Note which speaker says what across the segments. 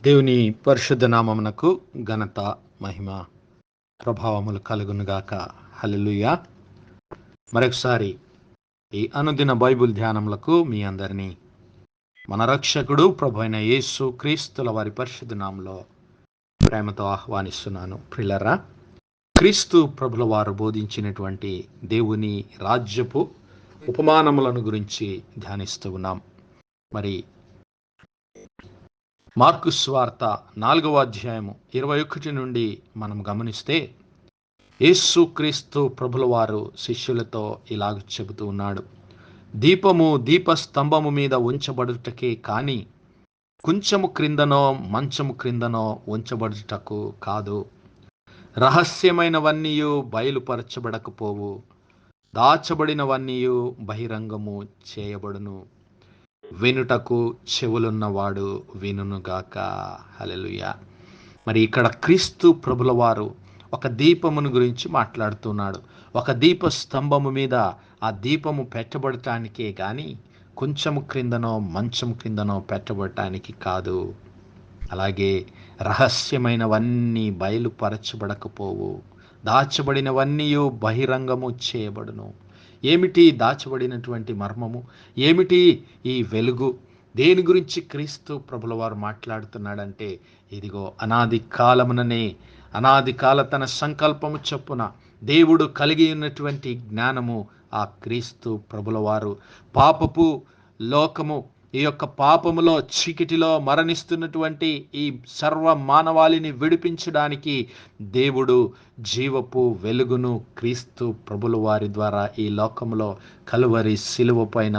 Speaker 1: దేవుని పరిశుద్ధ నామమునకు ఘనత, మహిమ, ప్రభావములు కలుగునుగాక. హల్లెలూయా. మరొకసారి ఈ అనుదిన బైబిల్ ధ్యానములకు మీ అందరినీ మన రక్షకుడు ప్రభు అయిన యేసు క్రీస్తుల వారి పరిశుద్ధ నామములో ప్రేమతో ఆహ్వానిస్తున్నాను. ప్రియులారా, క్రీస్తు ప్రభుల వారు బోధించినటువంటి దేవుని రాజ్యపు ఉపమానములను గురించి ధ్యానిస్తూ ఉన్నాం. మరి మార్కు సువార్త 4వ అధ్యాయము 21 నుండి మనం గమనిస్తే యేసు క్రీస్తు ప్రభుల వారు శిష్యులతో ఇలాగ చెబుతూ ఉన్నాడు. దీపము దీపస్తంభము మీద ఉంచబడుటకే కాని కొంచెము క్రిందనో మంచము క్రిందనో ఉంచబడుటకు కాదు. రహస్యమైనవన్నీయు బయలుపరచబడకపోవు, దాచబడినవన్నీయు బహిరంగము చేయబడును. వినుటకు చెవులున్నవాడు వినుగాక. హల్లెలూయా. మరి ఇక్కడ క్రీస్తు ప్రభుల వారు ఒక దీపమును గురించి మాట్లాడుతున్నాడు. ఒక దీప స్తంభము మీద ఆ దీపము పెట్టబడటానికే కానీ కొంచెము క్రిందనో మంచము క్రిందనో పెట్టబడటానికి కాదు. అలాగే రహస్యమైనవన్నీ బయలుపరచబడకపోవు, దాచబడినవన్నీ బహిరంగము చేయబడును. ఏమిటి దాచబడినటువంటి మర్మము? ఏమిటి ఈ వెలుగు? దేని గురించి క్రీస్తు ప్రభుల వారు మాట్లాడుతున్నాడంటే, ఇదిగో అనాది కాల తన సంకల్పము చొప్పున దేవుడు కలిగి ఉన్నటువంటి జ్ఞానము ఆ క్రీస్తు ప్రభుల వారు పాపపు లోకము, ఈ యొక్క పాపములో చీకటిలో మరణిస్తున్నటువంటి ఈ సర్వ మానవాళిని విడిపించడానికి దేవుడు జీవపు వెలుగును క్రీస్తు ప్రభుల వారి ద్వారా ఈ లోకములో కలువరి సిలువ పైన,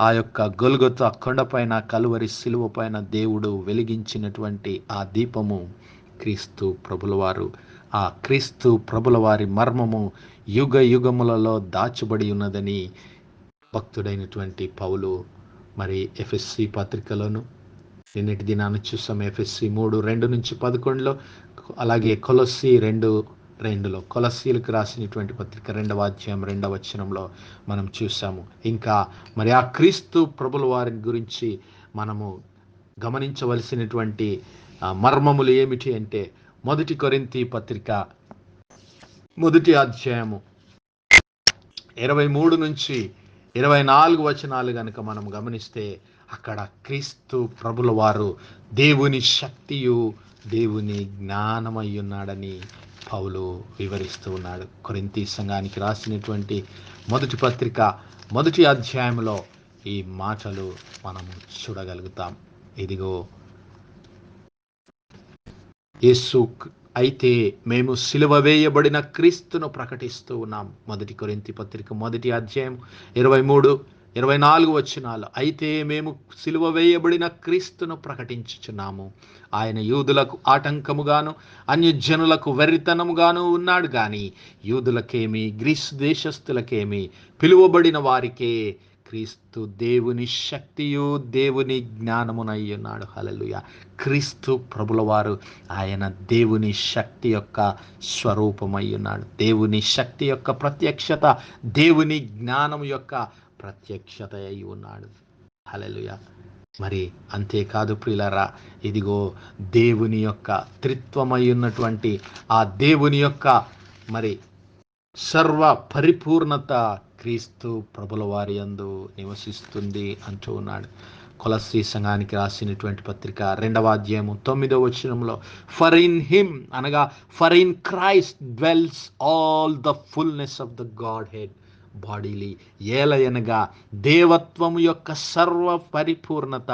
Speaker 1: ఆ యొక్క గొల్గొతా కొండపైన కలువరి సిలువ పైన దేవుడు వెలిగించినటువంటి ఆ దీపము క్రీస్తు ప్రభుల వారు. ఆ క్రీస్తు ప్రభుల వారి మర్మము యుగ యుగములలో దాచబడి ఉన్నదని భక్తుడైనటువంటి పౌలు మరి ఎఫ్ఎస్సి పత్రికలోను నిన్నటి దినాన్ని చూసాం. ఎఫ్ఎస్సి 3:2-11, అలాగే కొలస్సీ 2:2, కొలస్సీలకు రాసినటువంటి పత్రిక 2వ అధ్యాయం 2వ వచనంలో మనం చూసాము. ఇంకా మరి ఆ క్రీస్తు ప్రభుల వారి గురించి మనము గమనించవలసినటువంటి మర్మములు ఏమిటి అంటే, 1 కొరింథీ పత్రిక 1వ అధ్యాయము 23-24 వచనాలు గనుక మనం గమనిస్తే, అక్కడ క్రీస్తు ప్రభుల వారు దేవుని శక్తియు దేవుని జ్ఞానమై ఉన్నాడని పౌలు వివరిస్తూ ఉన్నాడు. కొరింథీ సంఘానికి రాసినటువంటి 1 పత్రిక 1వ అధ్యాయంలో ఈ మాటలు మనము చూడగలుగుతాం. ఇదిగో యేసు అయితే మేము సిలువ వేయబడిన క్రీస్తును ప్రకటిస్తూ ఉన్నాం. 1 కొరింథీ పత్రిక 1వ అధ్యాయం 23-24 వచనాలు. అయితే మేము సిలువ వేయబడిన క్రీస్తును ప్రకటించుచున్నాము. ఆయన యూదులకు ఆటంకముగాను అన్యజనులకు వెర్రితనముగాను ఉన్నాడు గాని యూదులకేమి గ్రీసు దేశస్థులకేమి పిలువబడిన వారికే క్రీస్తు దేవుని శక్తియు దేవుని జ్ఞానమునై ఉన్నాడు. హల్లెలూయా. క్రీస్తు ప్రభుల వారు ఆయన దేవుని శక్తి యొక్క స్వరూపమై ఉన్నాడు. దేవుని శక్తి యొక్క ప్రత్యక్షత, దేవుని జ్ఞానం యొక్క ప్రత్యక్షత అయి ఉన్నాడు. హల్లెలూయా. మరి అంతేకాదు ప్రియులారా, ఇదిగో దేవుని యొక్క త్రిత్వమై ఉన్నటువంటి ఆ దేవుని యొక్క మరి సర్వ పరిపూర్ణత క్రీస్తు ప్రభుల వారి యందు నివసిస్తుంది అంటూ ఉన్నాడు. కొలస్సీ సంఘానికి రాసినటువంటి పత్రిక 2వ అధ్యాయము 9వ వచనంలో, ఫర్ ఇన్ హిమ్ అనగా for in Christ dwells all the fullness of the God head bodily. ఏలయనగా దేవత్వము యొక్క సర్వ పరిపూర్ణత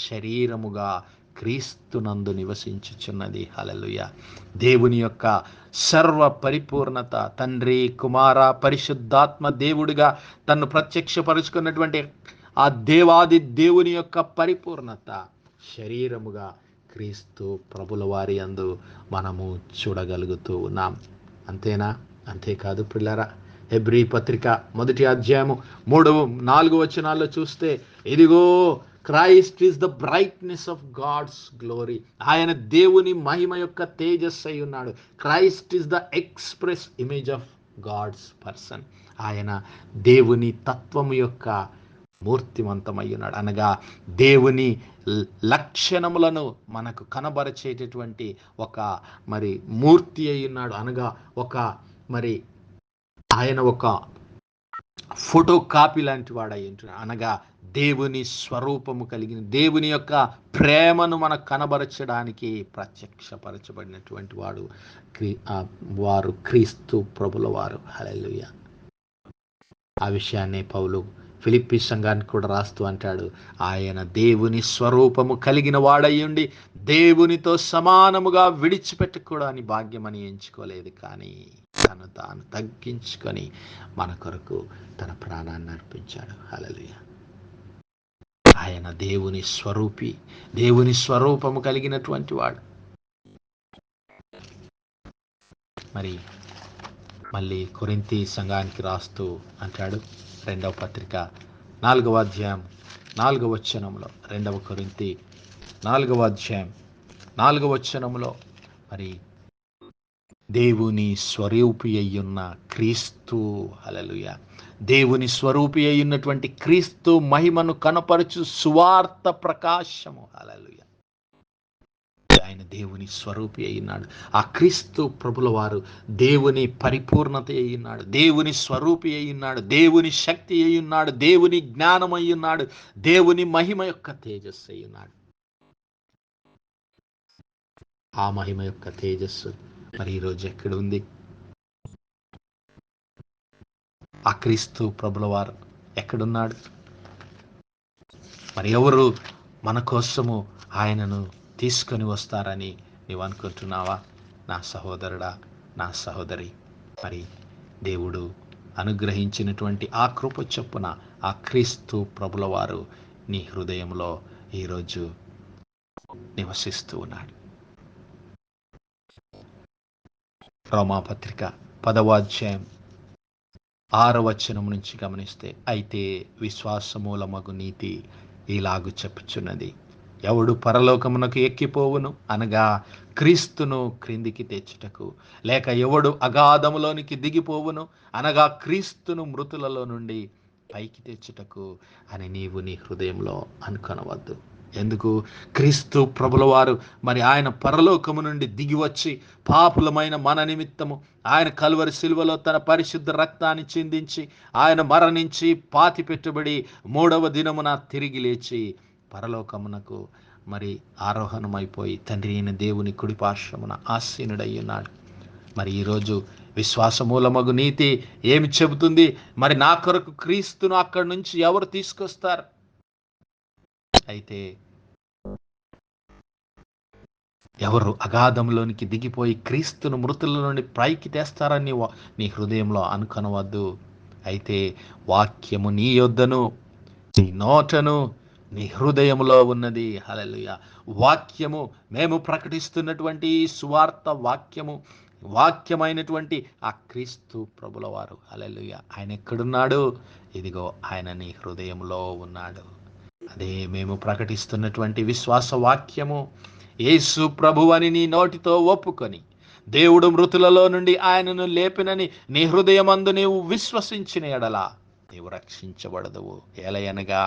Speaker 1: శరీరముగా క్రీస్తునందు నివసించుచున్నది. హల్లెలూయా. దేవుని యొక్క సర్వ పరిపూర్ణత, తండ్రి, కుమార, పరిశుద్ధాత్మ దేవుడిగా తన్ను ప్రత్యక్షపరుచుకున్నటువంటి ఆ దేవాది దేవుని యొక్క పరిపూర్ణత శరీరముగా క్రీస్తు ప్రభుల వారి యందు మనము చూడగలుగుతూ ఉన్నాం. అంతేనా? అంతేకాదు ప్రియులారా, హెబ్రీ పత్రిక 1వ అధ్యాయము 3-4 వచనాల్లో చూస్తే, ఇదిగో Christ is the brightness of God's glory. ఆయన దేవుని మహిమ యొక్క తేజస్సు అయి ఉన్నాడు. Christ is the express image of God's person. ఆయన దేవుని తత్వము యొక్క మూర్తివంతమై ఉన్నాడు. అనగా దేవుని లక్షణములను మనకు కనబరిచేటటువంటి ఒక మరి మూర్తి అయి ఉన్నాడు. అనగా ఒక మరి ఆయన ఒక ఫోటో కాపీ లాంటి వాడై ఉంటున్నాడు. అనగా దేవుని స్వరూపము కలిగిన దేవుని యొక్క ప్రేమను మనకు కనబరచడానికి ప్రత్యక్షపరచబడినటువంటి వారు క్రీస్తు ప్రభుల వారు. హల్లెలూయా. ఆ విషయాన్ని పౌలు ఫిలిప్పీ సంఘానికి కూడా రాస్తూ అంటాడు, ఆయన దేవుని స్వరూపము కలిగిన వాడయ్యుండి దేవునితో సమానముగా విడిచిపెట్టకూడని భాగ్యమని ఎంచుకోలేదు, కానీ తను తాను తగ్గించుకొని మన కొరకు తన ప్రాణాన్ని అర్పించాడు. హల్లెలూయా. ఆయన దేవుని స్వరూపి, దేవుని స్వరూపము కలిగినటువంటి వాడు. మళ్ళీ కొరింథీ సంఘానికి రాస్తూ అంటాడు, 2వ పత్రిక 4వ అధ్యాయం 4వ వచనంలో, 2వ కొరింథీ 4వ అధ్యాయం 4వ వచనంలో మరి దేవుని స్వరూపి అయ్యున్న క్రీస్తు, హల్లెలూయా, దేవుని స్వరూపి అయ్యున్నటువంటి క్రీస్తు మహిమను కనపరచు సువార్త ప్రకాశము. హల్లెలూయా. ఆయన దేవుని స్వరూపి అయ్యున్నాడు. ఆ క్రీస్తు ప్రభుల వారు దేవుని పరిపూర్ణత అయ్యున్నాడు, దేవుని స్వరూపి అయ్యున్నాడు, దేవుని శక్తి అయ్యున్నాడు, దేవుని జ్ఞానం అయ్యున్నాడు, దేవుని మహిమ యొక్క తేజస్సు అయ్యున్నాడు. ఆ మహిమ యొక్క తేజస్సు మరి ఈరోజు ఎక్కడ ఉంది? ఆ క్రీస్తు ప్రభుల వారు ఎక్కడున్నాడు? మరి ఎవరు మన కోసము ఆయనను తీసుకొని వస్తారని నీవు అనుకుంటున్నావా? నా సహోదరుడా, నా సహోదరి, మరి దేవుడు అనుగ్రహించినటువంటి ఆ కృప చొప్పున ఆ క్రీస్తు ప్రభుల వారు నీ హృదయంలో ఈరోజు నివసిస్తూ ఉన్నాడు. రోమాపత్రిక 10వ అధ్యాయం 6వ వచనం నుంచి గమనిస్తే, అయితే విశ్వాసమూలమగు నీతి ఇలాగు చెప్పుచున్నది, ఎవడు పరలోకమునకు ఎక్కిపోవును అనగా క్రీస్తును క్రిందికి తెచ్చుటకు, లేక ఎవడు అగాధములోనికి దిగిపోవును అనగా క్రీస్తును మృతులలో నుండి పైకి తెచ్చుటకు అని నీవు నీ హృదయంలో అనుకొనవద్దు. ఎందుకు? క్రీస్తు ప్రభుల వారు మరి ఆయన పరలోకము నుండి దిగి వచ్చి పాపులమైన మన నిమిత్తము ఆయన కల్వరి శిలువలో తన పరిశుద్ధ రక్తాన్ని చిందించి ఆయన మరణించి పాతి పెట్టుబడి 3వ దినమున తిరిగి లేచి పరలోకమునకు మరి ఆరోహణమైపోయి తండ్రి అయిన దేవుని కుడి పార్శ్వమున ఆసీనుడై ఉన్నాడు. మరి ఈరోజు విశ్వాసమూలమగు నీతి ఏమి చెబుతుంది? మరి నా కొరకు క్రీస్తును అక్కడి నుంచి ఎవరు తీసుకొస్తారు? అయితే ఎవరు అగాధంలోనికి దిగిపోయి క్రీస్తును మృతుల నుండి పైకి తెస్తారని నీ హృదయంలో అనుకొనవద్దు. అయితే వాక్యము నీ యొద్దను నీ నోటను నీ హృదయంలో ఉన్నది. హల్లెలూయా. వాక్యము, మేము ప్రకటిస్తున్నటువంటి సువార్త వాక్యమైనటువంటి ఆ క్రీస్తు ప్రభుల వారు, హల్లెలూయా, ఆయన ఎక్కడున్నాడు? ఇదిగో ఆయన నీ హృదయంలో ఉన్నాడు. అదే మేము ప్రకటిస్తున్నటువంటి విశ్వాస వాక్యము. యేసు ప్రభువని నీ నోటితో ఒప్పుకొని దేవుడు మృతులలో నుండి ఆయనను లేపినని నీ హృదయమందు నీవు విశ్వసించిన ఎడల నీవు రక్షించబడదువు. ఏలయనగా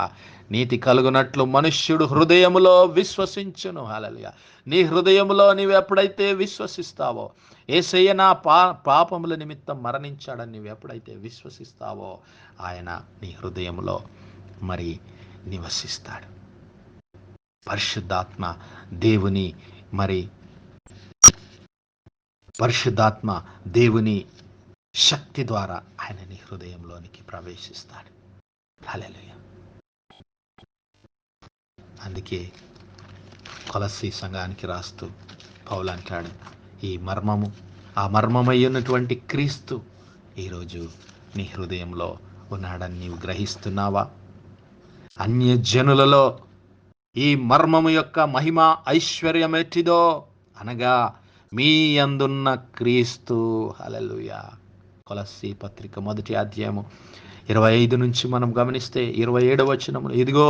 Speaker 1: నీతి కలుగునట్లు మనుష్యుడు హృదయములో విశ్వసించును. హల్లెలూయా. నీ హృదయములో నీవు ఎప్పుడైతే విశ్వసిస్తావో, యేసయ్య నా పాపముల నిమిత్తం మరణించాడని నీవు ఎప్పుడైతే విశ్వసిస్తావో, ఆయన నీ హృదయంలో మరి నివసిస్తాడు. పరిశుద్ధాత్మ దేవుని శక్తి ద్వారా ఆయన నీ హృదయంలోనికి ప్రవేశిస్తాడు. హల్లెలూయా. అందుకే కొలస్సీ సంఘానికి రాస్తూ పౌలు అంటాడు, ఈ మర్మము, ఆ మర్మమై ఉన్నటువంటి క్రీస్తు ఈరోజు నీ హృదయంలో ఉన్నాడని నీవు గ్రహిస్తున్నావా? అన్యజనులలో ఈ మర్మము యొక్క మహిమ ఐశ్వర్యం ఎట్టిదో అనగా మీ యందున్న క్రీస్తు. హల్లెలూయా. కొలస్సీ పత్రిక 1వ అధ్యాయము 25 నుంచి మనం గమనిస్తే 27వ వచనము, ఇదిగో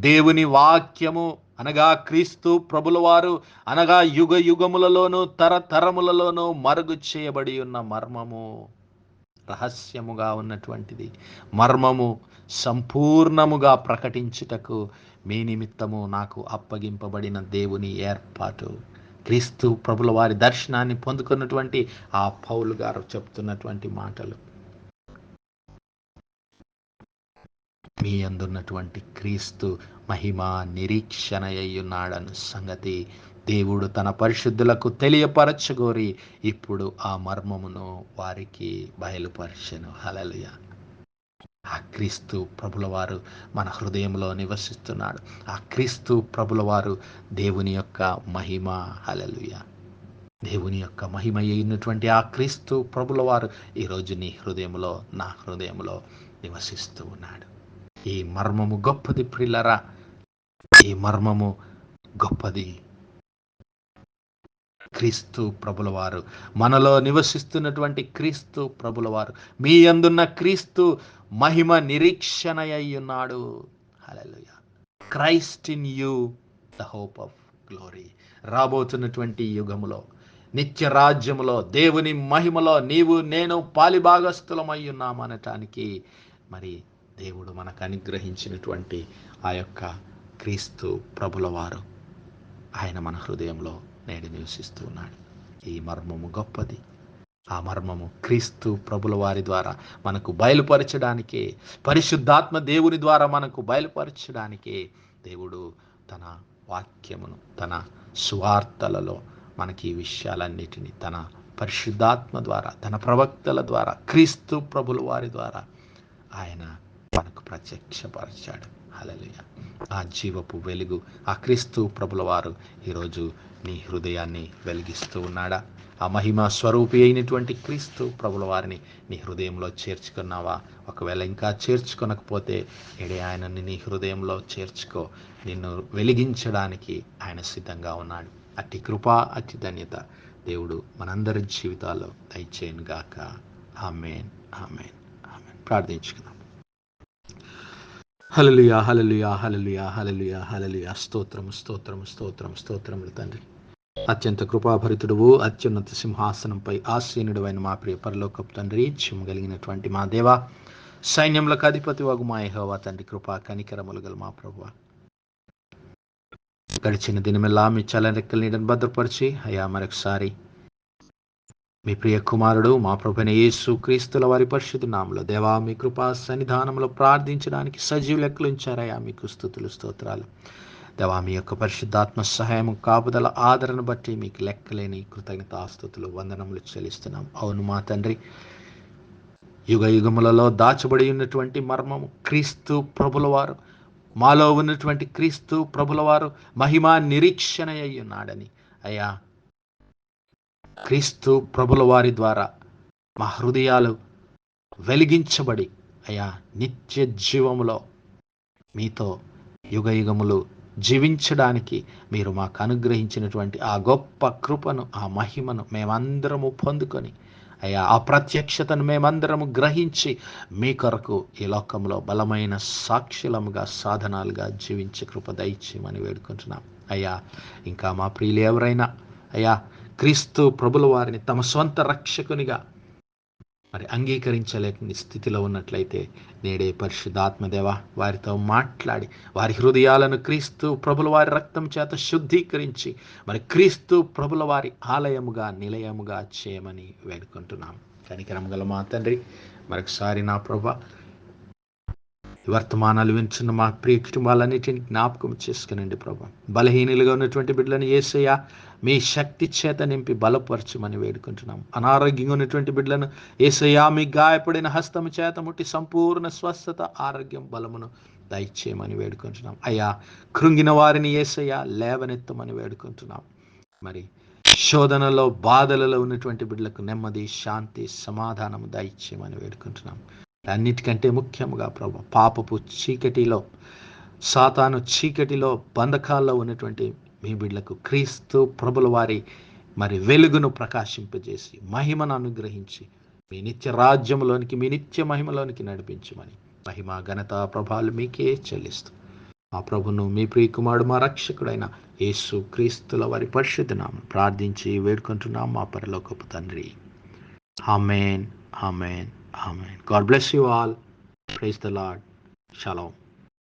Speaker 1: దేవుని వాక్యము అనగా క్రీస్తు ప్రభుల వారు అనగా యుగ యుగములలోను తరతరములలోనూ మరుగు చేయబడి ఉన్న మర్మము, రహస్యముగా ఉన్నటువంటిది, మర్మము సంపూర్ణముగా ప్రకటించుటకు మీ నిమిత్తము నాకు అప్పగింపబడిన దేవుని ఏర్పాటు. క్రీస్తు ప్రభుల వారి దర్శనాన్ని పొందుకున్నటువంటి ఆ పౌలు గారు చెప్తున్నటువంటి మాటలు. మీ అందున్నటువంటి క్రీస్తు మహిమ నిరీక్షణ అయ్యున్నాడన్న సంగతి దేవుడు తన పరిశుద్ధులకు తెలియపరచగోరి ఇప్పుడు ఆ మర్మమును వారికి బయలుపరచెను. హల్లెలూయా. ఆ క్రీస్తు ప్రభుల వారు మన హృదయంలో నివసిస్తున్నాడు. ఆ క్రీస్తు ప్రభుల వారు దేవుని యొక్క మహిమ. హల్లెలూయా. దేవుని యొక్క మహిమ అయినటువంటి ఆ క్రీస్తు ప్రభుల వారు ఈరోజు నీ హృదయంలో, నా హృదయంలో నివసిస్తూ ఉన్నాడు. ఈ మర్మము గొప్పది ప్రియులారా, ఈ మర్మము గొప్పది. క్రీస్తు ప్రభుల వారు, మనలో నివసిస్తున్నటువంటి క్రీస్తు ప్రభుల వారు, మీ యందున్న క్రీస్తు మహిమ నిరీక్షణ అయ్యున్నాడు. హల్లెలూయా. Christ in you the hope of glory. రాబోతున్నటువంటి యుగములో, నిత్య రాజ్యములో, దేవుని మహిమలో నీవు నేను పాలిభాగస్థులమై ఉన్నామనటానికి మరి దేవుడు మనకు అనుగ్రహించినటువంటి ఆ యొక్క క్రీస్తు ప్రభుల వారు, ఆయన మన హృదయంలో నేడు నివసిస్తూ ఉన్నాడు. ఈ మర్మము గొప్పది. ఆ మర్మము క్రీస్తు ప్రభుల వారి ద్వారా మనకు బయలుపరచడానికే, పరిశుద్ధాత్మ దేవుని ద్వారా మనకు బయలుపరచడానికే దేవుడు తన వాక్యమును, తన సువార్తలలో మనకి ఈ విషయాలన్నిటినీ తన పరిశుద్ధాత్మ ద్వారా, తన ప్రవక్తల ద్వారా, క్రీస్తు ప్రభుల వారి ద్వారా ఆయన మనకు ప్రత్యక్షపరిచాడు. హల్లెలూయా. ఆ జీవపు వెలుగు, ఆ క్రీస్తు ప్రభుల వారు ఈరోజు నీ హృదయాన్ని వెలిగిస్తూ ఉన్నాడా? ఆ మహిమ స్వరూపి అయినటువంటి క్రీస్తు ప్రభుల వారిని నీ హృదయంలో చేర్చుకున్నావా? ఒకవేళ ఇంకా చేర్చుకొనకపోతే నేడే ఆయనని నీ హృదయంలో చేర్చుకో. నిన్ను వెలిగించడానికి ఆయన సిద్ధంగా ఉన్నాడు. అట్టి కృప, అట్టి ధన్యత దేవుడు మనందరి జీవితాల్లో దయచేయను గాక. ఆమేన్, ఆమేన్, ఆమేన్. ప్రార్థించుకుందాం. హల్లెలూయా, హల్లెలూయా, హల్లెలూయా, హల్లెలూయా, హల్లెలూయా. స్తోత్రము, స్తోత్రము, స్తోత్రము, స్తోత్రములు తండ్రి. అత్యంత కృపాభరితుడువు, అత్యున్నత సింహాసనంపై ఆసీనుడు అయిన మా ప్రియ పరలోకపు తండ్రి, జీవము కలిగినటువంటి మా దేవా, సైన్యములకు అధిపతి వగు మా యెహోవా తండ్రి, కృపా కనికరములు గల మా ప్రభువా, గడిచిన దినమెల్లా మీ చల్లరెక్కల నీడను భద్రపరిచి అయ్యా మరొకసారి మీ ప్రియ కుమారుడు మా ప్రభువైన యేసు క్రీస్తుల వారి పరిశుద్ధ నామములో దేవా మీ కృపా సన్నిధానంలో ప్రార్థించడానికి సజీవ లెక్కలు ఉంచారయ్యా. మీకు స్తుతులు, స్తోత్రాలు దేవా. మీ యొక్క పరిశుద్ధాత్మ సహాయం, కాపుదల, ఆదరణ బట్టి మీకు లెక్కలేని కృతజ్ఞతాస్తుతులు, వందనములు చెల్లిస్తున్నాం. అవును మా తండ్రి, యుగ యుగములలో దాచబడి ఉన్నటువంటి మర్మము క్రీస్తు ప్రభుల వారు, మాలో ఉన్నటువంటి క్రీస్తు ప్రభుల వారు మహిమా నిరీక్షణ అయి ఉన్నాడని అయ్యా, క్రీస్తు ప్రభుల వారి ద్వారా మా హృదయాలు వెలిగించబడి అయ్యా నిత్య జీవములో మీతో యుగ యుగములు జీవించడానికి మీరు మాకు అనుగ్రహించినటువంటి ఆ గొప్ప కృపను, ఆ మహిమను మేమందరము పొందుకొని అయ్యా ఆ ప్రత్యక్షతను మేమందరము గ్రహించి మీ కొరకు ఈ లోకంలో బలమైన సాక్షులముగా, సాధనాలుగా జీవించే కృప దయచేయమని వేడుకుంటున్నాం. అయ్యా ఇంకా మా ప్రియులు ఎవరైనా అయ్యా క్రీస్తు ప్రభుల వారిని తమ సొంత రక్షకునిగా మరి అంగీకరించలేని స్థితిలో ఉన్నట్లయితే నేడే పరిశుద్ధాత్మదేవ వారితో మాట్లాడి వారి హృదయాలను క్రీస్తు ప్రభుల వారి రక్తం చేత శుద్ధీకరించి మరి క్రీస్తు ప్రభుల వారి ఆలయముగా, నిలయముగా చేయమని వేడుకుంటున్నాం. కనికరం గల మా తండ్రి, మరొకసారి నా ప్రభా వర్తమానాలు వింటున్న మా ప్రియ కుటుంబాలన్నిటిని జ్ఞాపకం చేసుకునండి ప్రభా. బలహీనులుగా ఉన్నటువంటి బిడ్డలను యేసయ్య మీ శక్తి చేత నింపి బలపరచమని వేడుకుంటున్నాం. అనారోగ్యంగా ఉన్నటువంటి బిడ్డలను యేసయ్య మీ గాయపడిన హస్తము చేత ముట్టి సంపూర్ణ స్వస్థత, ఆరోగ్యం, బలమును దయచేయమని వేడుకుంటున్నాం. అయ్యా కృంగిన వారిని యేసయ్య లేవనెత్తమని వేడుకుంటున్నాం. మరి శోధనలో, బాధలలో ఉన్నటువంటి బిడ్డలకు నెమ్మది, శాంతి, సమాధానము దయచేయమని వేడుకుంటున్నాం. అన్నిటికంటే ముఖ్యంగా ప్రభు పాపపు చీకటిలో, సాతాను చీకటిలో, బంధకాల్లో ఉన్నటువంటి మీ బిడ్డలకు క్రీస్తు ప్రభుల వారి మరి వెలుగును ప్రకాశింపజేసి మహిమను అనుగ్రహించి మీ నిత్య రాజ్యంలోనికి, మీ నిత్య మహిమలోనికి నడిపించమని మహిమ, ఘనత, ప్రభావాలు మీకే చెల్లిస్తూ మా ప్రభును, మీ ప్రియకుమారుడు, మా రక్షకుడైన యేసు క్రీస్తుల వారి పరిశుద్ధ నామమున ప్రార్థించి వేడుకుంటున్నాం మా పరలోకపు తండ్రి. ఆమేన్, ఆమేన్, ఆమేన్. God bless you all. Praise the Lord. Shalom.